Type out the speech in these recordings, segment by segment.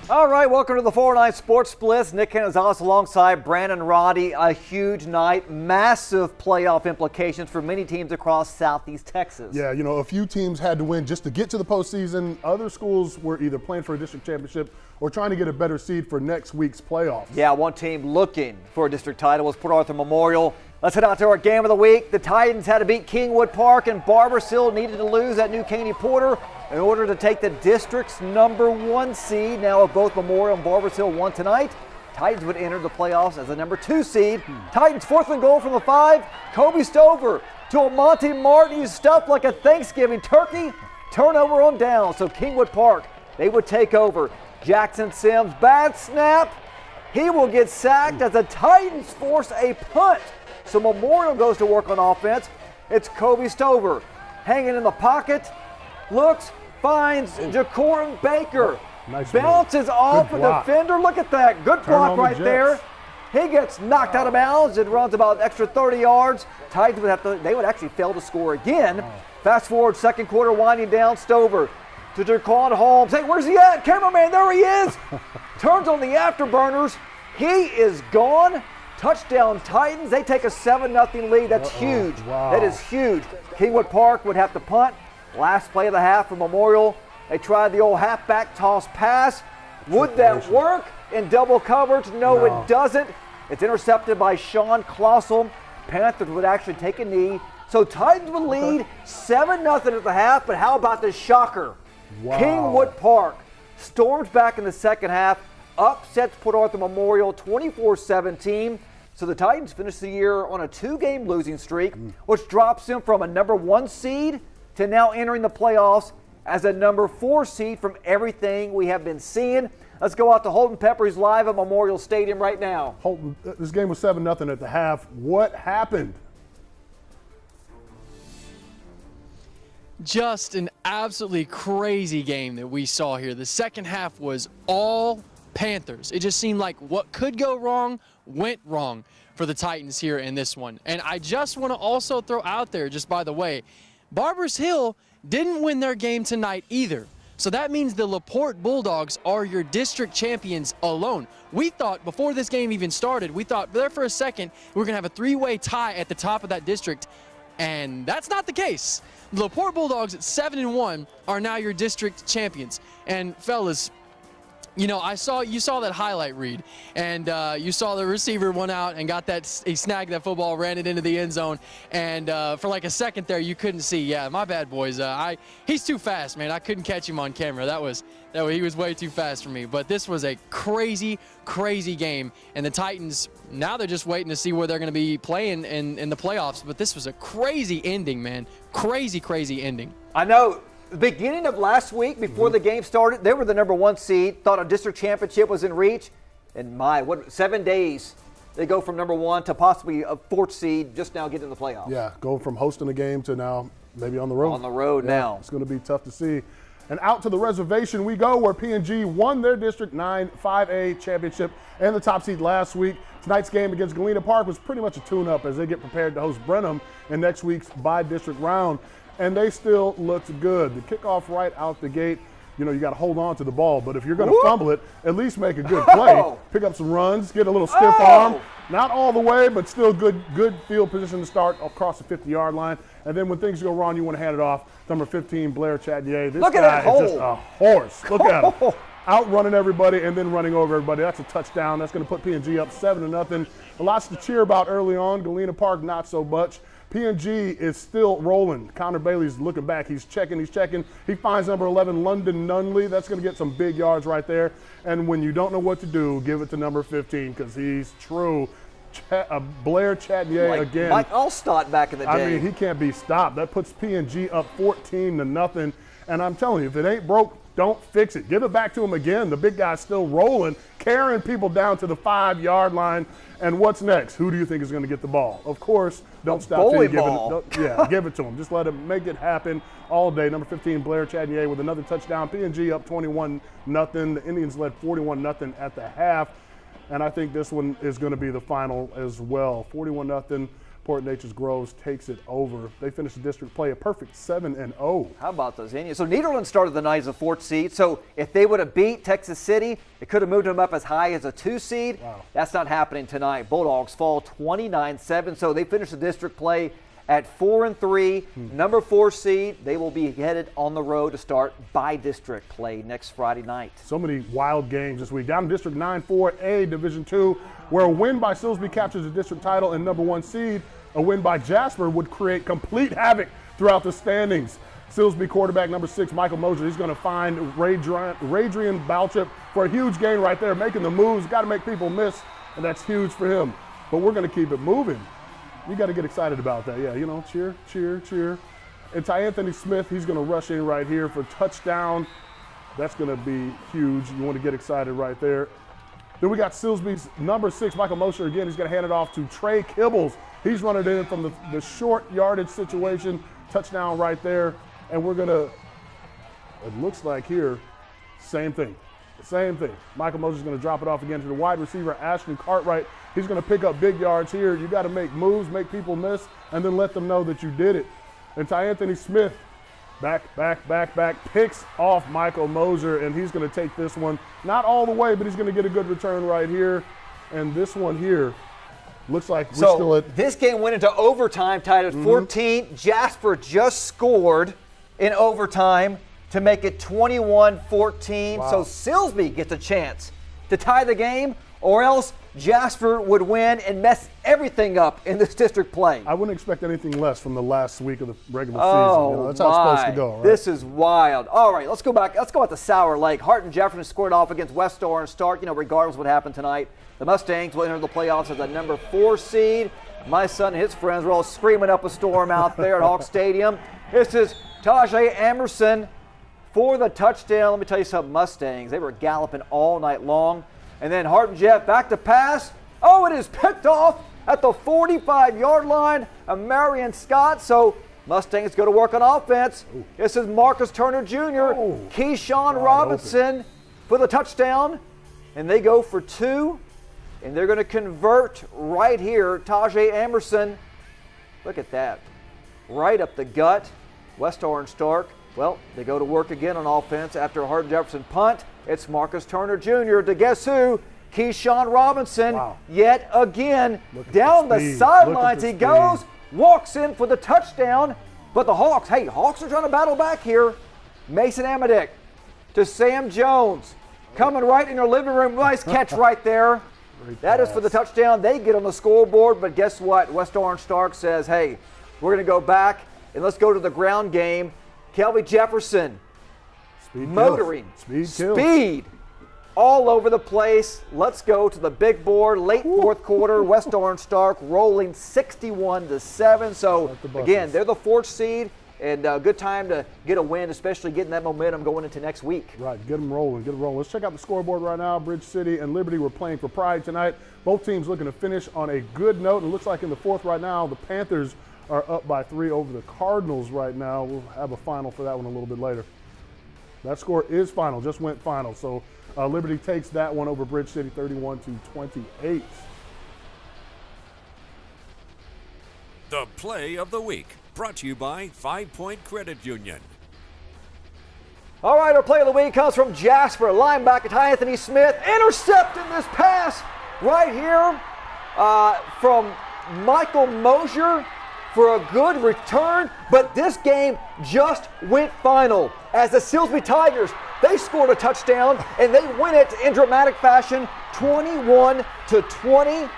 All right, welcome to the 409 Sports Blitz. Nick Canizales alongside Brandon Roddy. A huge night, massive playoff implications for many teams across Southeast Texas. Yeah, you know, a few teams had to win just to get to the postseason. Other schools were either playing for a district championship or trying to get a better seed for next week's playoffs. Yeah, one team looking for a district title was Port Arthur Memorial. Let's head out to our game of the week. The Titans had to beat Kingwood Park, and Mauriceville needed to lose at New Caney Porter in order to take the district's #1 seed. Now, if both Memorial and Mauriceville won tonight, Titans would enter the playoffs as the #2 seed. Titans 4th and goal from the 5. Kobe Stover to a Monty Martin. He's stuffed like a Thanksgiving turkey. Turnover on down. So Kingwood Park, they would take over. Jackson Sims, bad snap. He will get sacked as the Titans force a punt. So Memorial goes to work on offense. It's Kobe Stover hanging in the pocket. Looks, finds Jacorin Baker. Nice bounces off a defender. Look at that. Good block right there. He gets knocked out of bounds. It runs about an extra 30 yards. Titans would have to, they would actually fail to score again. Fast forward, second quarter, winding down. Stover to Jaquan Holmes. Hey, where's he at? Cameraman, there he is. Turns on the afterburners. He is gone. Touchdown Titans. They take a 7-0 lead. That's huge. Wow. That is huge. Kingwood Park would have to punt. Last play of the half for Memorial. They tried the old halfback toss pass. Would that work in double coverage? No, it doesn't. It's intercepted by Sean Klossel. Panthers would actually take a knee. So Titans would lead 7-0 at the half, but how about this shocker? Wow. Kingwood Park storms back in the second half, upsets Port Arthur Memorial 24-17. So the Titans finish the year on a 2-game losing streak, which drops them from a #1 seed to now entering the playoffs as a #4 seed from everything we have been seeing. Let's go out to Holden Peppers live at Memorial Stadium right now. Holden, this game was 7-0 at the half. What happened? Just an absolutely crazy game that we saw here. The second half was all Panthers. It just seemed like what could go wrong went wrong for the Titans here in this one. And I just want to also throw out there, just by the way, Barbers Hill didn't win their game tonight either. So that means the LaPorte Bulldogs are your district champions alone. We thought before this game even started, we thought there for a second we're going to have a 3-way tie at the top of that district. And that's not the case. The LaPorte Bulldogs at 7-1 are now your district champions. And fellas, you know, you saw that highlight read, and you saw the receiver went out and got that, he snagged that football, ran it into the end zone, and for like a second there, you couldn't see. Yeah, my bad, boys. He's too fast, man. I couldn't catch him on camera. He was way too fast for me. But this was a crazy, crazy game, and the Titans, now they're just waiting to see where they're going to be playing in the playoffs. But this was a crazy ending, man. Crazy, crazy ending. I know. The beginning of last week, before the game started, they were the #1 seed, thought a district championship was in reach. And 7 days, they go from #1 to possibly a 4th seed, just now getting in the playoffs. Yeah, going from hosting a game to now maybe on the road. On the road now. It's going to be tough to see. And out to the reservation we go, where P&G won their District 9 5A championship and the top seed last week. Tonight's game against Galina Park was pretty much a tune-up as they get prepared to host Brenham in next week's by-district round. And they still looked good. The kickoff right out the gate, you know, you got to hold on to the ball. But if you're going to fumble it, at least make a good play. Pick up some runs, get a little stiff arm. Not all the way, but still good field position to start across the 50-yard line. And then when things go wrong, you want to hand it off. Number 15, Blair Chadnier. This guy is just a horse. Look at him. Outrunning everybody and then running over everybody. That's a touchdown. That's going to put P&G up 7-0. Lots to cheer about early on. Galina Park, not so much. P&G is still rolling. Connor Bailey's looking back. He's checking. He finds number 11, London Nunley. That's going to get some big yards right there. And when you don't know what to do, give it to number 15 because he's true. Blair Chadnier again. Mike Allstott back in the day. I mean, he can't be stopped. That puts P&G up 14-0. And I'm telling you, if it ain't broke, don't fix it. Give it back to him again. The big guy's still rolling, carrying people down to the 5-yard line. And what's next? Who do you think is going to get the ball? Of course, don't stop till you give it. Give it to him. Just let him make it happen all day. Number 15, Blair Chadnier with another touchdown. P&G up 21-0. The Indians led 41-0 at the half. And I think this one is going to be the final as well. 41-0. Port Nature's Groves takes it over. They finished the district play a perfect 7-0. How about those Indians? So Nederland started the night as a 4th seed. So if they would have beat Texas City, it could have moved them up as high as a 2 seed. Wow. That's not happening tonight. Bulldogs fall 29-7. So they finished the district play at 4-3, number 4 seed. They will be headed on the road to start by-district play next Friday night. So many wild games this week. Down in District 9-4A, Division II, where a win by Silsbee captures the district title and number 1 seed. A win by Jasper would create complete havoc throughout the standings. Silsbee quarterback number 6, Michael Mosier, he's going to find Radrian Balchip for a huge gain right there, making the moves. Got to make people miss, and that's huge for him. But we're going to keep it moving. You got to get excited about that. Yeah, you know, cheer, cheer, cheer. And Anthony Smith, he's going to rush in right here for touchdown. That's going to be huge. You want to get excited right there. Then we got Silsbee's number 6, Michael Mosher. Again, he's going to hand it off to Trey Kibbles. He's running in from the short yardage situation. Touchdown right there. And we're going to, it looks like here, same thing. Same thing. Michael Mosher's going to drop it off again to the wide receiver, Ashton Cartwright. He's going to pick up big yards here. You got to make moves, make people miss, and then let them know that you did it. And Anthony Smith, back, picks off Michael Mosier, and he's going to take this one, not all the way, but he's going to get a good return right here. And this one here looks like we're still at. This game went into overtime, tied at 14. Jasper just scored in overtime to make it 21-14. Wow. So Silsbee gets a chance to tie the game, or else Jasper would win and mess everything up in this district play. I wouldn't expect anything less from the last week of the regular Oh, season. You know, that's how it's supposed to go, right? This is wild. All right, let's go back. Let's go out to Sour Lake. Harden Jefferson scored off against West Orange Stark. You know, regardless of what happened tonight, the Mustangs will enter the playoffs as a number 4 seed. My son and his friends were all screaming up a storm out there at Hawk Stadium. This is Tajay Emerson for the touchdown. Let me tell you something, Mustangs, they were galloping all night long. And then Harden Jeff back to pass. Oh, it is picked off at the 45-yard line of Marion Scott. So Mustangs go to work on offense. Ooh. This is Marcus Turner Jr., Keyshawn Robinson for the touchdown. And they go for 2. And they're going to convert right here. Tajay Emerson, look at that. Right up the gut. West Orange Stark. Well, they go to work again on offense after a Harden Jefferson punt. It's Marcus Turner Jr. to guess who? Keyshawn Robinson. Wow. Yet again, down the sidelines he goes, walks in for the touchdown. But the Hawks, Hawks are trying to battle back here. Mason Amadick to Sam Jones. Coming right in your living room. Nice catch right there. That is for the touchdown. They get on the scoreboard, but guess what? West Orange Stark says, hey, we're going to go back and let's go to the ground game. Kelby Jefferson, motoring, speed all over the place. Let's go to the big board. Late fourth quarter, West Orange Stark rolling 61-7. So again, they're the 4th seed, and a good time to get a win, especially getting that momentum going into next week. Right, get them rolling, Let's check out the scoreboard right now. Bridge City and Liberty were playing for pride tonight. Both teams looking to finish on a good note. It looks like in the 4th right now, the Panthers are up by 3 over the Cardinals right now. We'll have a final for that one a little bit later. That score is final, just went final. So Liberty takes that one over Bridge City 31-28. The play of the week, brought to you by 5 Point Credit Union. All right, our play of the week comes from Jasper. Linebacker Anthony Smith intercepting this pass right here from Michael Mosier for a good return, but this game just went final as the Silsbee Tigers, they scored a touchdown and they win it in dramatic fashion, 21-20.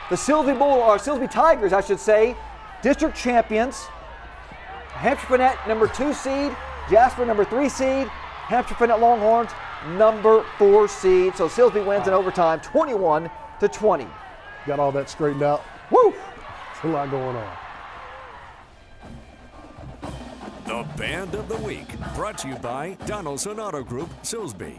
The Silsbee Tigers, I should say, district champions. Hampshire Finette, number 2 seed. Jasper, number 3 seed. Hampshire Finette Longhorns, number 4 seed. So Silsbee wins in overtime, 21-20. Got all that straightened out. Woo! There's a lot going on. The Band of the Week, brought to you by Donaldson Auto Group, Silsbee.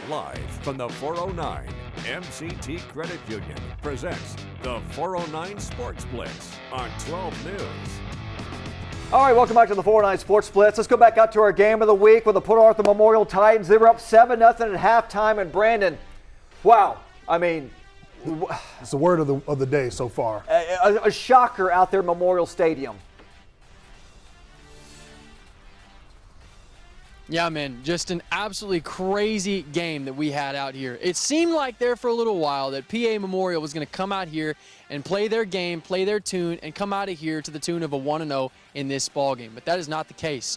Live from the 409, MCT Credit Union presents the 409 Sports Blitz on 12 News. All right, welcome back to the 409 Sports Blitz. Let's go back out to our game of the week with the Port Arthur Memorial Titans. They were up 7-0 at halftime, and Brandon, wow, I mean, It's the word of the day so far. a shocker out there at Memorial Stadium. Yeah, man, just an absolutely crazy game that we had out here. It seemed like there for a little while that PA Memorial was going to come out here and play their game, play their tune, and come out of here to the tune of a 1-0 in this ball game. But that is not the case,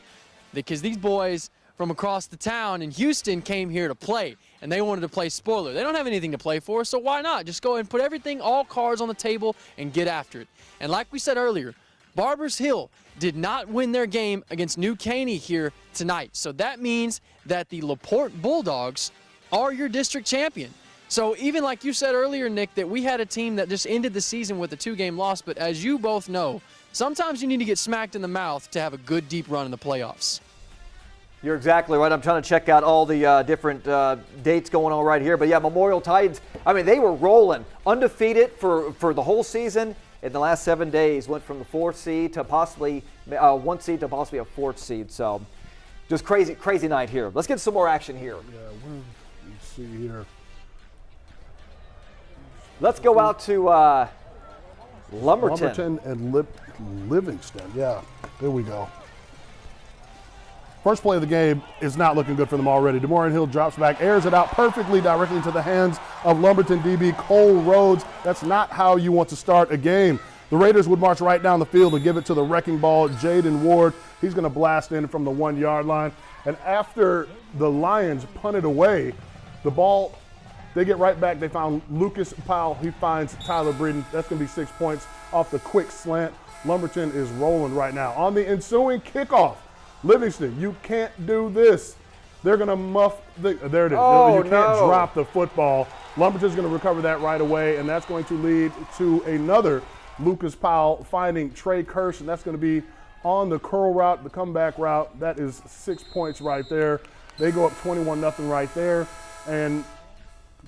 because these boys from across the town in Houston came here to play, and they wanted to play spoiler. They don't have anything to play for, so why not? Just go and put everything, all cards on the table, and get after it. And like we said earlier, Barbers Hill did not win their game against New Caney here tonight. So that means that the LaPorte Bulldogs are your district champion. So even like you said earlier, Nick, that we had a team that just ended the season with a 2-game loss, but as you both know, sometimes you need to get smacked in the mouth to have a good deep run in the playoffs. You're exactly right. I'm trying to check out all the different dates going on right here. But yeah, Memorial Titans, I mean, they were rolling. Undefeated for the whole season. In the last 7 days, went from the 4th seed to possibly 1 seed to possibly a 4th seed. So just crazy night here. Let's get some more action here. Yeah, let's see here. Let's go out to Lumberton. And Livingston. Yeah, there we go. First play of the game is not looking good for them already. DeMaurian Hill drops back, airs it out perfectly directly into the hands of Lumberton DB Cole Rhodes. That's not how you want to start a game. The Raiders would march right down the field and give it to the wrecking ball, Jaden Ward. He's going to blast in from the 1-yard line. And after the Lions punted away, the ball, they get right back. They found Lucas Powell. He finds Tyler Breeden. That's going to be 6 points off the quick slant. Lumberton is rolling right now. On the ensuing kickoff, Livingston, you can't do this. They're going to muff there it is. Oh, you can't drop the football. Lumberton's going to recover that right away, and that's going to lead to another Lucas Powell finding Trey Kirsch, and that's going to be on the curl route, the comeback route. That is 6 points right there. They go up 21-0 right there, and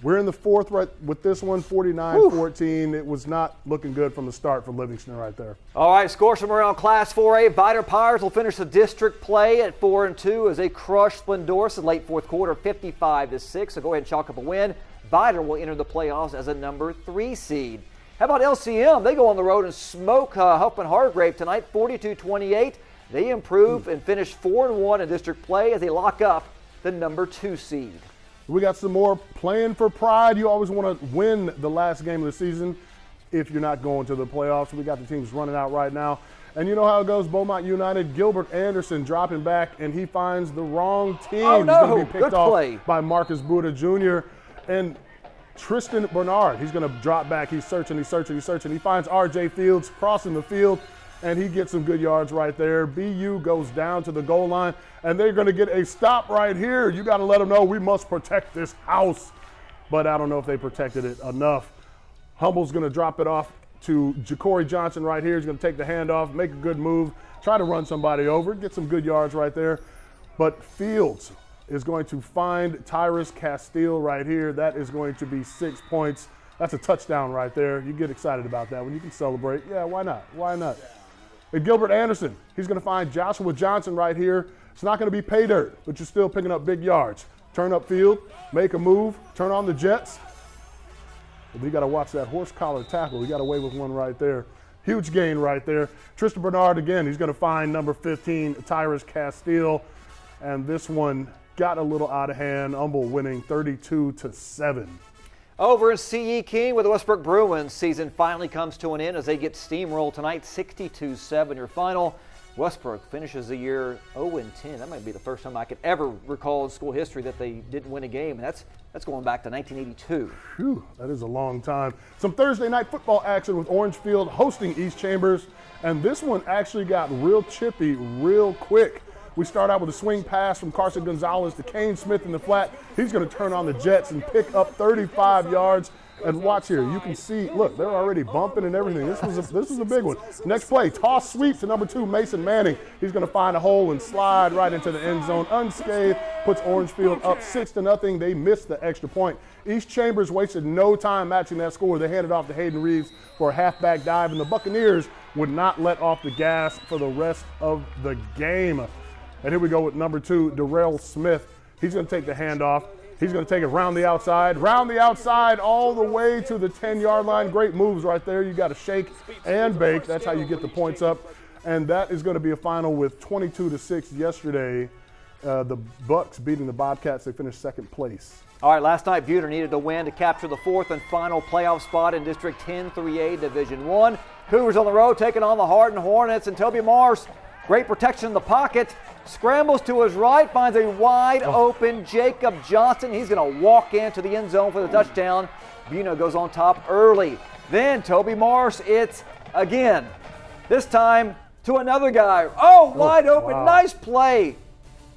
we're in the fourth right with this one, 49-14. It was not looking good from the start for Livingston right there. All right, scores from around Class 4A. Vidor Pirates will finish the district play at 4-2 as they crush Splendorus in late fourth quarter, 55-6. So go ahead and chalk up a win. Vidor will enter the playoffs as a number 3 seed. How about LCM? They go on the road and smoke Huffman Hargrave tonight, 42-28. They improve and finish 4-1 in district play as they lock up the number 2 seed. We got some more playing for pride. You always want to win the last game of the season if you're not going to the playoffs. We got the teams running out right now. And you know how it goes, Beaumont United, Gilbert Anderson dropping back, and he finds the wrong team. Oh, no. He's going to be picked Good off play by Marcus Buer Jr. And Tristan Bernard, he's going to drop back. He's searching. He finds R.J. Fields crossing the field, and he gets some good yards right there. BU goes down to the goal line, and they're going to get a stop right here. You got to let them know we must protect this house. But I don't know if they protected it enough. Humble's going to drop it off to Ja'Cory Johnson right here. He's going to take the handoff, make a good move, try to run somebody over, get some good yards right there. But Fields is going to find Tyrus Castile right here. That is going to be 6 points. That's a touchdown right there. You get excited about that when you can celebrate. Yeah, why not? Why not? And Gilbert Anderson, he's going to find Joshua Johnson right here. It's not going to be pay dirt, but you're still picking up big yards. Turn up field, make a move, turn on the Jets. But you got to watch that horse collar tackle. We got away with one right there. Huge gain right there. Tristan Bernard again, he's going to find number 15, Tyrus Castile. And this one got a little out of hand. Humble winning 32-7. Over in CE King with the Westbrook Bruins, season finally comes to an end as they get steamrolled tonight, 62-7 your final. Westbrook finishes the year 0-10. That might be the first time I could ever recall in school history that they didn't win a game, and that's going back to 1982. Whew, that is a long time. Some Thursday night football action with Orangefield hosting East Chambers, and this one actually got real chippy real quick. We start out with a swing pass from Carson Gonzalez to Kane Smith in the flat. He's going to turn on the Jets and pick up 35 yards. And watch here, you can see, look, they're already bumping and everything. This was a big one. Next play, toss sweep to number 2, Mason Manning. He's going to find a hole and slide right into the end zone unscathed, puts Orangefield up 6-0. They missed the extra point. East Chambers wasted no time matching that score. They handed off to Hayden Reeves for a halfback dive, and the Buccaneers would not let off the gas for the rest of the game. And here we go with number 2, Darrell Smith. He's going to take the handoff. He's going to take it round the outside, all the way to the 10-yard line. Great moves right there. You got to shake and bake. That's how you get the points up. And that is going to be a final with 22-6 yesterday. The Bucks beating the Bobcats. They finished second place. All right, last night Buer needed a win to capture the 4th and final playoff spot in District 10-3A Division I. Cougars on the road taking on the Harden Hornets, and Toby Morse, great protection in the pocket, scrambles to his right, finds a wide open Jacob Johnson. He's going to walk into the end zone for the touchdown. Buer goes on top early. Then Toby Morse, it's again. This time to another guy. Wide open, wow. Nice play.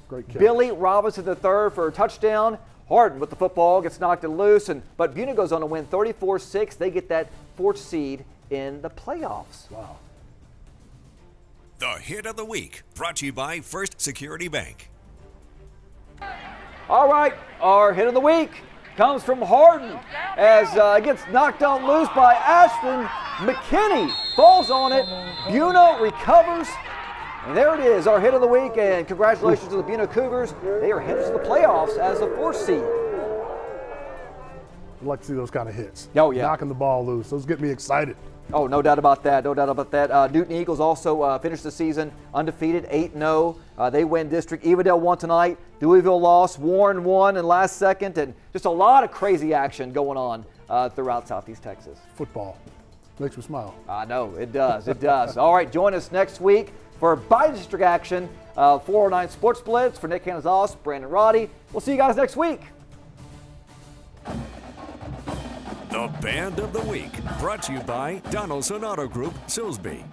Great catch. Billy Robinson III for a touchdown. Harden with the football gets knocked loose, but Buer goes on to win 34-6. They get that 4th seed in the playoffs. Wow. The Hit of the Week, brought to you by First Security Bank. All right, our Hit of the Week comes from Harden as it gets knocked on loose by Ashton. McKinney falls on it. Buer recovers. And there it is, our Hit of the Week, and congratulations to the Buer Cougars. They are headed to the playoffs as a 4th seed. I'd like to see those kind of hits. Oh, yeah. Knocking the ball loose. Those get me excited. Oh, no doubt about that. Newton Eagles also finished the season undefeated, 8-0. They win district. Evadale won tonight. Deweyville lost. Warren won in last second. And just a lot of crazy action going on throughout Southeast Texas. Football. Makes me smile. I know, it does. It does. All right, join us next week for by-district action. 409 Sports Blitz for Nick Canizales, Brandon Roddy. We'll see you guys next week. The Band of the Week, brought to you by Donaldson Auto Group, Silsbee.